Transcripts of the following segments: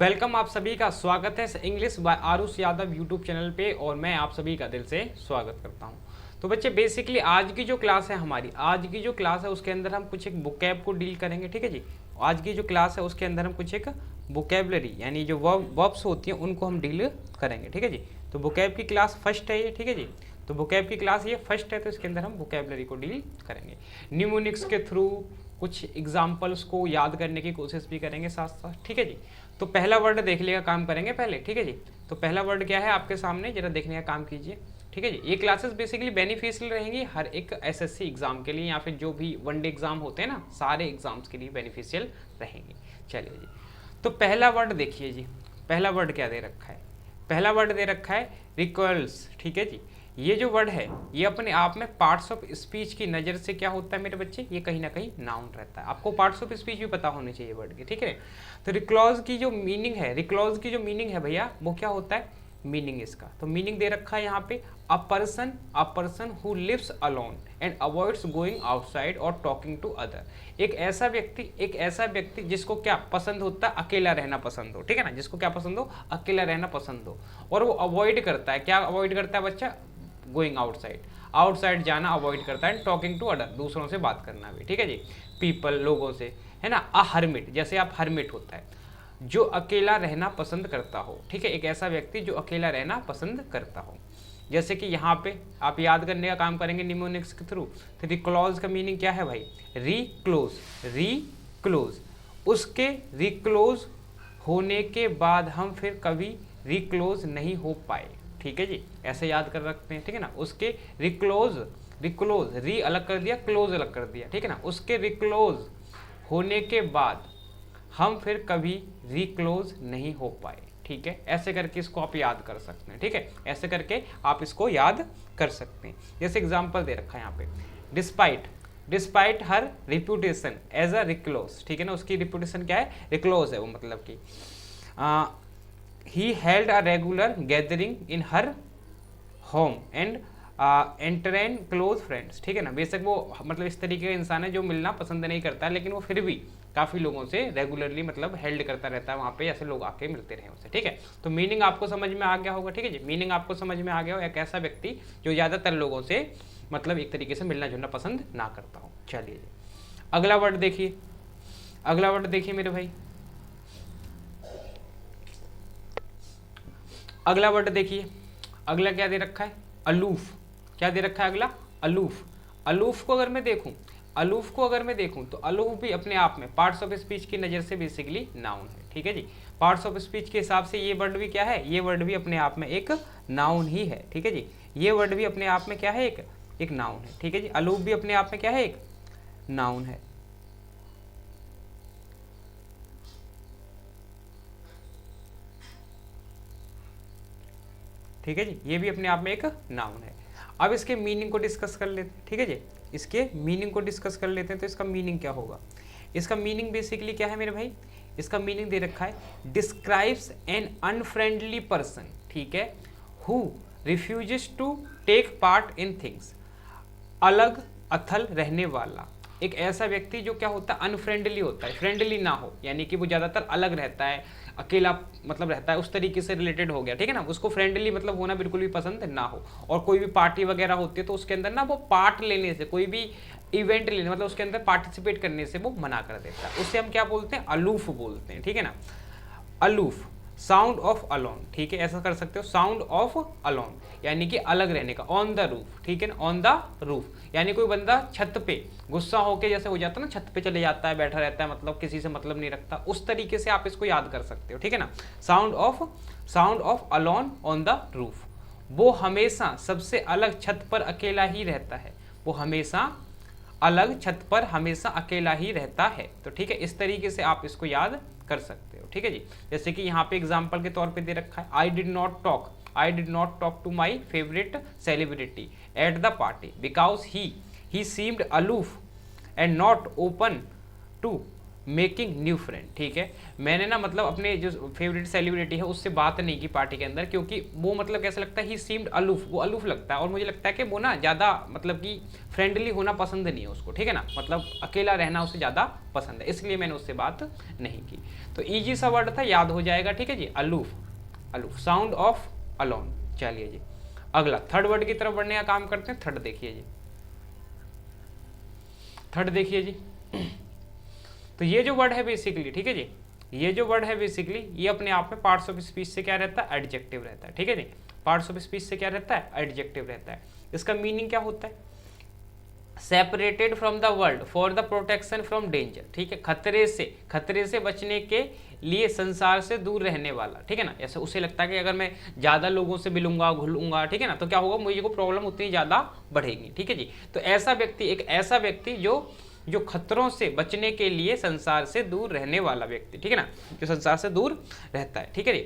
Welcome, आप सभी का स्वागत है English by Aarush Yadav YouTube channel पे और मैं आप सभी का दिल से स्वागत करता हूं। तो बच्चे बेसिकली आज की जो क्लास है हमारी, आज की जो क्लास है उसके अंदर हम कुछ एक वोकैब को डील करेंगे। ठीक है जी, आज की जो क्लास है उसके अंदर हम कुछ एक वोकैबलरी यानी जो वर्ब्स होती हैं उनको हम डील करेंगे। ठीक है जी, तो वोकैब की क्लास फर्स्ट है ये। ठीक है जी, तो वोकैब की क्लास ये फर्स्ट है, तो इसके अंदर हम वोकैबलरी को डील करेंगे। न्यूमोनिक्स के थ्रू कुछ एग्जाम्पल्स को याद करने की कोशिश भी करेंगे साथ साथ। ठीक है जी, तो पहला वर्ड देखने का काम करेंगे पहले। ठीक है जी, तो पहला वर्ड क्या है आपके सामने, जरा देखने का काम कीजिए। ठीक है जी, ये क्लासेस बेसिकली बेनिफिशियल रहेंगी हर एक एसएससी एग्जाम के लिए या फिर जो भी वनडे एग्जाम होते हैं ना, सारे एग्जाम्स के लिए बेनिफिशियल रहेंगी। चलिए जी, तो पहला वर्ड देखिए जी, पहला वर्ड क्या दे रखा है, पहला वर्ड दे रखा है रिक्वल्स। ठीक है जी, ये जो वर्ड है ये अपने आप में पार्ट्स ऑफ स्पीच की नज़र से क्या होता है मेरे बच्चे, ये कहीं ना कहीं नाउन रहता है। आपको पार्ट्स ऑफ स्पीच भी पता होने चाहिए वर्ड के। ठीक है, तो रिक्लॉज की जो मीनिंग है, रिक्लॉज की जो मीनिंग है भैया वो क्या होता है, मीनिंग इसका तो मीनिंग दे रखा है यहाँ पे, a person who lives alone and avoids going outside और टॉकिंग टू अदर। एक ऐसा व्यक्ति जिसको क्या पसंद होता है, अकेला रहना पसंद हो। ठीक है ना, जिसको क्या पसंद हो, अकेला रहना पसंद हो, और वो अवॉइड करता है, क्या अवॉइड करता है बच्चा, गोइंग आउटसाइड, आउटसाइड जाना अवॉइड करता है, टॉकिंग टू अदर, दूसरों से बात करना भी। ठीक है जी, पीपल, लोगों से, है ना। अ हर्मिट, जैसे आप हर्मिट होता है जो अकेला रहना पसंद करता हो। ठीक है, एक ऐसा व्यक्ति जो अकेला रहना पसंद करता हो। जैसे कि यहाँ पे आप याद करने का काम करेंगे निमोनिक्स के थ्रू। तो रिक्लोज का मीनिंग क्या है भाई, रिक्लोज, रिक्लोज, उसके रिक्लोज होने के बाद हम फिर कभी रिक्लोज नहीं हो पाए। ठीक है जी, ऐसे याद कर रखते हैं। ठीक है ना, उसके रिक्लोज, रिक्लोज, री अलग कर दिया, क्लोज अलग कर दिया। ठीक है ना, उसके रिक्लोज होने के बाद हम फिर कभी रिक्लोज नहीं हो पाए। ठीक है, ऐसे करके इसको आप याद कर सकते हैं। ठीक है, ऐसे करके आप इसको याद कर सकते हैं। जैसे एग्जांपल दे रखा है यहाँ पे, despite, despite her reputation as a recluse. ठीक है ना, उसकी रिप्यूटेशन क्या है, रिक्लोज है वो, मतलब कि he held a regular gathering in her home and entertain close friends। ठीक है ना, बेशक वो मतलब इस तरीके का इंसान है जो मिलना पसंद नहीं करता है, लेकिन वो फिर भी काफ़ी लोगों से रेगुलरली मतलब हेल्ड करता रहता है, वहाँ पे ऐसे लोग आके मिलते रहे उससे। ठीक है, तो मीनिंग आपको समझ में आ गया होगा। ठीक है जी, मीनिंग आपको समझ में आ गया हो, एक ऐसा व्यक्ति जो ज़्यादातर लोगों से मतलब एक तरीके से मिलना जुलना पसंद ना करता हो। चलिए जी, अगला वर्ड देखिए, अगला वर्ड देखिए मेरे भाई, अगला वर्ड देखिए, अगला क्या दे रखा है, अलूफ। क्या दे रखा है अगला, अलूफ। अलूफ को अगर मैं देखूं, अलूफ को अगर मैं देखूं तो अलूफ भी अपने आप में पार्ट्स ऑफ स्पीच की नज़र से बेसिकली नाउन है। ठीक है जी, पार्ट्स ऑफ स्पीच के हिसाब से ये वर्ड भी क्या है, ये वर्ड भी अपने आप में एक नाउन ही है। ठीक है जी, ये वर्ड भी अपने आप में क्या है, एक नाउन है। ठीक है जी, अलूफ भी अपने आप में क्या है, एक नाउन है। ठीक है जी, ये भी अपने आप में एक नाउन है। अब इसके मीनिंग को डिस्कस कर लेते हैं। ठीक है जी, इसके मीनिंग को डिस्कस कर लेते हैं। तो इसका मीनिंग क्या होगा, इसका मीनिंग बेसिकली क्या है मेरे भाई, इसका मीनिंग दे रखा है, डिस्क्राइब्स एन अनफ्रेंडली पर्सन। ठीक है, who refuses to take part in things, अलग अथल रहने वाला, एक ऐसा व्यक्ति जो क्या होता है, अनफ्रेंडली होता है, फ्रेंडली ना हो, यानी कि वो ज़्यादातर अलग रहता है, अकेला मतलब रहता है, उस तरीके से रिलेटेड हो गया। ठीक है ना, उसको फ्रेंडली मतलब होना बिल्कुल भी पसंद ना हो, और कोई भी पार्टी वगैरह होती है तो उसके अंदर ना वो पार्ट लेने से, कोई भी इवेंट लेने मतलब उसके अंदर पार्टिसिपेट करने से वो मना कर देता है, उससे हम क्या बोलते हैं, अलूफ बोलते हैं। ठीक है ना, अलूफ, साउंड ऑफ अलोन। ठीक है, ऐसा कर सकते हो, साउंड ऑफ अलोन यानी कि अलग रहने का, ऑन द रूफ। ठीक है ना, ऑन द रूफ यानी कोई बंदा छत पे गुस्सा होके जैसे हो जाता है ना, छत पे चले जाता है, बैठा रहता है, मतलब किसी से मतलब नहीं रखता, उस तरीके से आप इसको याद कर सकते हो। ठीक है ना, sound of alone on the roof, वो हमेशा सबसे अलग छत पर अकेला ही रहता है, वो हमेशा अलग छत पर हमेशा अकेला ही रहता है। तो ठीक है, इस तरीके से आप इसको याद कर सकते हो। ठीक है जी, जैसे कि यहाँ पे एग्जाम्पल के तौर पे दे रखा है, I did not talk to my favourite celebrity at the party because he seemed aloof and not open to making new friend, ठीक है। मैंने ना मतलब अपने जो फेवरेट सेलिब्रिटी है उससे बात नहीं की पार्टी के अंदर, क्योंकि वो मतलब कैसा लगता है, ही सीम्ड अलूफ, वो अलूफ लगता है और मुझे लगता है कि वो ना ज़्यादा मतलब कि फ्रेंडली होना पसंद नहीं है उसको, ठीक है ना, मतलब अकेला रहना उसे ज़्यादा पसंद है, इसलिए मैंने उससे बात नहीं की। तो ईजी सा वर्ड था, याद हो जाएगा, ठीक है जी, aloof, aloof, sound of alone. चलिए जी अगला थर्ड वर्ड की तरफ बढ़ने का काम करते हैं। थर्ड देखिए जी, थर्ड देखिए जी। तो ये जो वर्ड है बेसिकली, ठीक है जी, ये जो वर्ड है बेसिकली ये अपने आप में पार्ट्स ऑफ स्पीच से क्या रहता है, एडजेक्टिव रहता है, ठीक है जी। पार्ट्स ऑफ स्पीच से क्या रहता है, एडजेक्टिव रहता है। इसका मीनिंग क्या होता है, separated from the world for the protection from danger, ठीक है, खतरे से बचने के लिए संसार से दूर रहने वाला, ठीक है ना। ऐसे उसे लगता है कि अगर मैं ज़्यादा लोगों से मिलूंगा घुलूंगा, ठीक है ना, तो क्या होगा, मुझे को प्रॉब्लम उतनी ज़्यादा बढ़ेगी, ठीक है जी। तो ऐसा व्यक्ति, एक ऐसा व्यक्ति जो खतरों से बचने के लिए संसार से दूर रहने वाला व्यक्ति, ठीक है ना, जो संसार से दूर रहता है, ठीक है जी।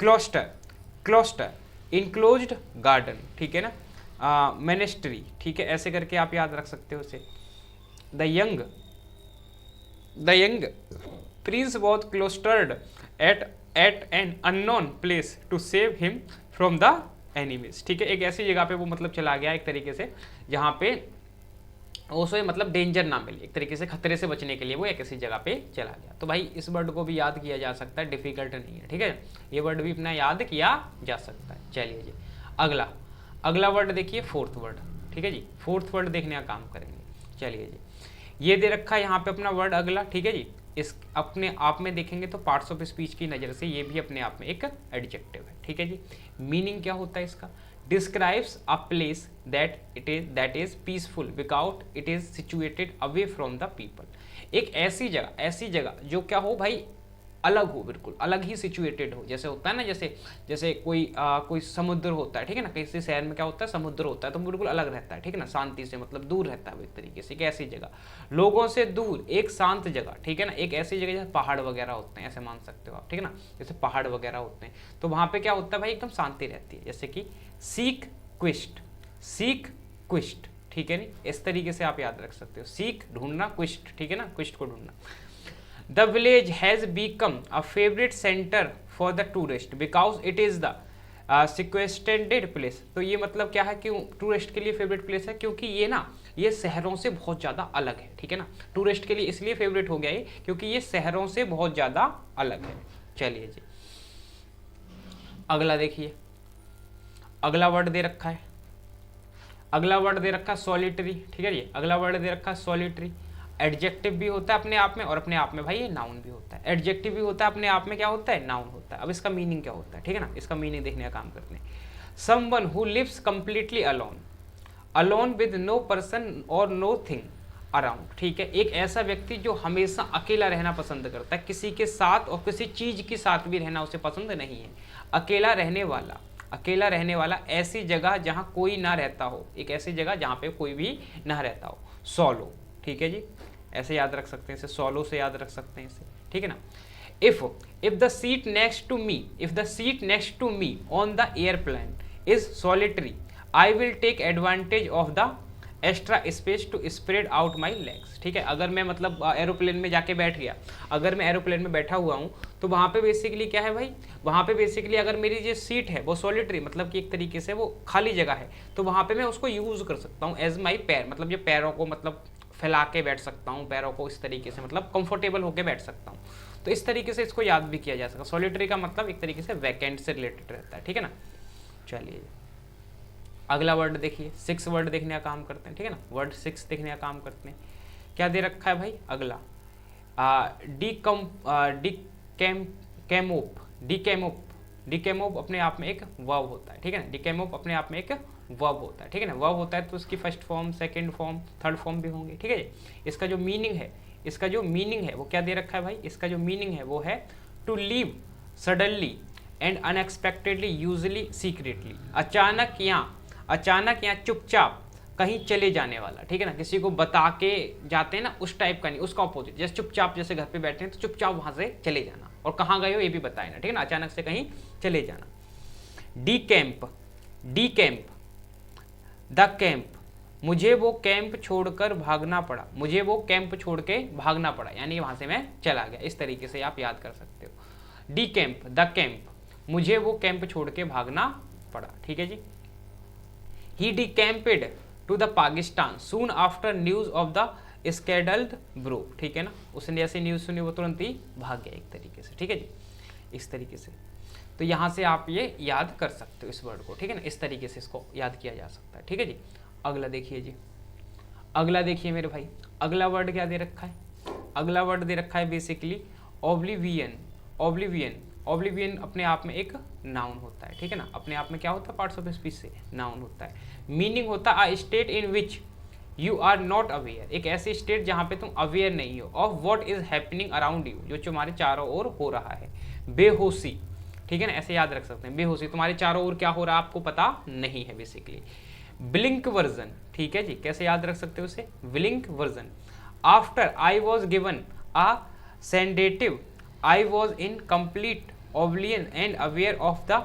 क्लोस्टर, क्लोस्टर, इनक्लोज्ड गार्डन, ठीक है ना, मिनिस्ट्री, ठीक है, ऐसे करके आप याद रख सकते हो उसे। The young prince was cloistered at an unknown place to save him from the enemies, ठीक है। एक ऐसी जगह पे वो मतलब चला गया एक तरीके से जहाँ पे उसे मतलब डेंजर ना मिले, एक तरीके से खतरे से बचने के लिए वो एक ऐसी जगह पे चला गया। तो भाई इस वर्ड को भी याद किया जा सकता है, डिफिकल्ट नहीं है, ठीक है, ये वर्ड भी अपना याद किया जा सकता है। चलिए जी अगला, अगला वर्ड देखिए, फोर्थ वर्ड, ठीक है जी, फोर्थ वर्ड देखने का काम करेंगे। चलिए जी, ये दे रखा है यहाँ पे अपना वर्ड अगला, ठीक है जी। इस अपने आप में देखेंगे तो पार्ट्स ऑफ स्पीच की नज़र से ये भी अपने आप में एक एडजेक्टिव है, ठीक है जी। मीनिंग क्या होता है इसका, describes a place that is peaceful because it is situated away from the people. एक ऐसी जगह जो क्या हो भाई, अलग हो, बिल्कुल अलग ही सिचुएटेड हो। जैसे होता है ना, जैसे कोई समुद्र होता है, ठीक है ना, किसी शहर में क्या होता है, समुद्र होता है, तो बिल्कुल अलग रहता है, ठीक है ना, शांति से मतलब दूर रहता है वो एक तरीके से। एक ऐसी जगह, लोगों से दूर, एक शांत जगह, ठीक है ना, एक ऐसी जगह जैसे पहाड़ वगैरह होते हैं, ऐसे मान सकते हो आप, ठीक है ना, जैसे पहाड़ वगैरह होते हैं, तो वहाँ पे क्या होता है भाई, एकदम शांति रहती है। जैसे कि सीक क्विस्ट, ठीक है नहीं, इस तरीके से आप याद रख सकते हो, सीक ढूंढना, क्विस्ट, ठीक है ना, क्विस्ट को ढूंढना। The village has become a favorite center for the tourist because it is the sequestered place। तो ये मतलब क्या है कि टूरिस्ट के लिए फेवरेट प्लेस है क्योंकि ये शहरों से बहुत ज़्यादा अलग है, ठीक है ना। टूरिस्ट के लिए इसलिए फेवरेट हो गया ये क्योंकि ये शहरों से बहुत ज़्यादा अलग है। चलिए जी अगला देखिए, अगला वर्ड दे रखा है, अगला वर्ड दे रखा है सॉलिटरी, ठीक है जी। अगला वर्ड दे रखा है सॉलिटरी। एडजेक्टिव भी होता है अपने आप में और अपने आप में भाई ये नाउन भी होता है। एडजेक्टिव भी होता है अपने आप में, क्या होता है, नाउन होता है। अब इसका मीनिंग क्या होता है, ठीक है ना, इसका मीनिंग देखने का काम करते हैं। Someone who lives completely alone with no person और नो थिंग अराउंड, ठीक है। एक ऐसा व्यक्ति जो हमेशा अकेला रहना पसंद करता है, किसी के साथ और किसी चीज के साथ भी रहना उसे पसंद नहीं है। अकेला रहने वाला ऐसी जगह जहाँ कोई ना रहता हो, एक ऐसी जगह जहाँ पे कोई भी ना रहता हो। सोलो, ठीक है जी, ऐसे याद रख सकते हैं इसे, सोलो से याद रख सकते हैं इसे, ठीक है ना। If the seat next to me on the airplane is solitary I will take advantage of the extra space to spread out my legs, ठीक है। अगर मैं मतलब एरोप्लेन में जाके बैठ गया, अगर मैं एरोप्लेन में बैठा हुआ हूँ तो वहाँ पे बेसिकली क्या है भाई, वहाँ पे बेसिकली अगर मेरी जो सीट है वो सॉलिटरी मतलब कि एक तरीके से वो खाली जगह है, तो वहाँ पे मैं उसको यूज़ कर सकता हूँ एज माई पैर, मतलब जो पैरों को मतलब फैला के बैठ सकता हूँ, पैरों को इस तरीके से मतलब कंफर्टेबल होकर बैठ सकता हूँ। तो इस तरीके से इसको याद भी किया जा सकता है। सॉलिटरी का मतलब एक तरीके से वैकेंट से रिलेटेड रहता है, ठीक है ना। चलिए अगला वर्ड देखिए, 6 वर्ड देखने का काम करते हैं, ठीक है ना। वर्ड 6 देखने का काम करते हैं। क्या दे रखा है भाई, अगला डिकैमोप अपने आप में एक वर्ब होता है, ठीक है ना। डिकैमोप अपने आप में एक वर्ब होता है, ठीक है ना। वर्ब होता है तो उसकी first form, second form, third form भी होंगे, ठीक है। इसका जो मीनिंग है वो क्या दे रखा है भाई, इसका जो मीनिंग है वो है to leave suddenly and unexpectedly usually secretly. अचानक या चुपचाप कहीं चले जाने वाला, ठीक है ना। किसी को बता के जाते हैं ना, उस टाइप का नहीं, उसका ऑपोजिट। जैसे चुपचाप, जैसे घर पे बैठे हैं तो चुपचाप वहां से चले जाना, और कहाँ गए हो ये भी बताए ना, ठीक है ना। अचानक से कहीं चले जाना। डी कैंप द कैंप मुझे वो कैंप छोड़कर भागना पड़ा, मुझे वो कैंप छोड़ के भागना पड़ा, यानी वहां से मैं चला गया। इस तरीके से आप याद कर सकते हो। डी कैंप, द कैंप, मुझे वो कैंप छोड़ के भागना पड़ा, ठीक है जी। He decamped to the Pakistan soon after news of the scandal broke, ठीक है ना, उसने जैसे न्यूज सुनी वो तुरंत ही भाग गया एक तरीके से, ठीक है जी। इस तरीके से तो यहाँ से आप ये याद कर सकते हो इस वर्ड को, ठीक है ना, इस तरीके से इसको याद किया जा सकता है, ठीक है जी। अगला देखिए जी, अगला देखिए मेरे भाई, अगला वर्ड क्या दे रखा है, अगला वर्ड दे रखा है बेसिकली ओब्लिवियन। ओब्लिवियन, ओब्लिवियन अपने आप में एक नाउन होता है, ठीक है ना, अपने आप में क्या होता है, पार्ट्स ऑफ स्पीच से नाउन होता है। मीनिंग होता है a state in which you are not aware, एक ऐसी स्टेट जहाँ पे तुम अवेयर नहीं हो of what is happening around you, जो तुम्हारे चारों ओर हो रहा है। बेहोशी, ठीक है ना, ऐसे याद रख सकते हैं, बेहोशी, तुम्हारे चारों ओर क्या हो रहा है आपको पता नहीं है बेसिकली। ब्लिंक वर्जन, ठीक है जी, कैसे याद रख सकते हो उसे, blink version. After I was given a sedative I was in complete oblivion and aware of the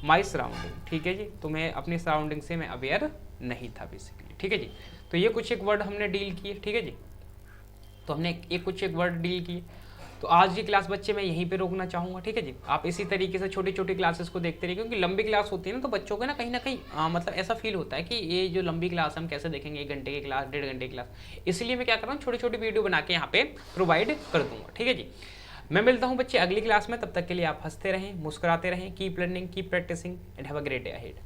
my surrounding, ठीक है जी, तो मैं अपनी सराउंडिंग से मैं अवेयर नहीं था बेसिकली, ठीक है जी। तो ये कुछ एक वर्ड हमने डील किए, ठीक है जी, तो हमने एक कुछ एक वर्ड डील किए। तो आज की क्लास बच्चे मैं यहीं पे रोकना चाहूँगा, ठीक है जी। आप इसी तरीके से छोटी छोटी क्लासेस को देखते रहिए, क्योंकि लंबी क्लास होती है ना, तो बच्चों को ना कहीं मतलब ऐसा फील होता है कि ये जो लंबी क्लास हम कैसे देखेंगे, 1 घंटे की क्लास, 1.5 घंटे की क्लास, इसलिए मैं क्या कर रहा हूँ, छोटी छोटी वीडियो बना के यहाँ पे प्रोवाइड कर दूंगा, ठीक है जी। मैं मिलता हूँ बच्चे अगली क्लास में, तब तक के लिए आप हंसते रहें, मुस्कुराते रहें, keep learning, keep practising and have a great day ahead.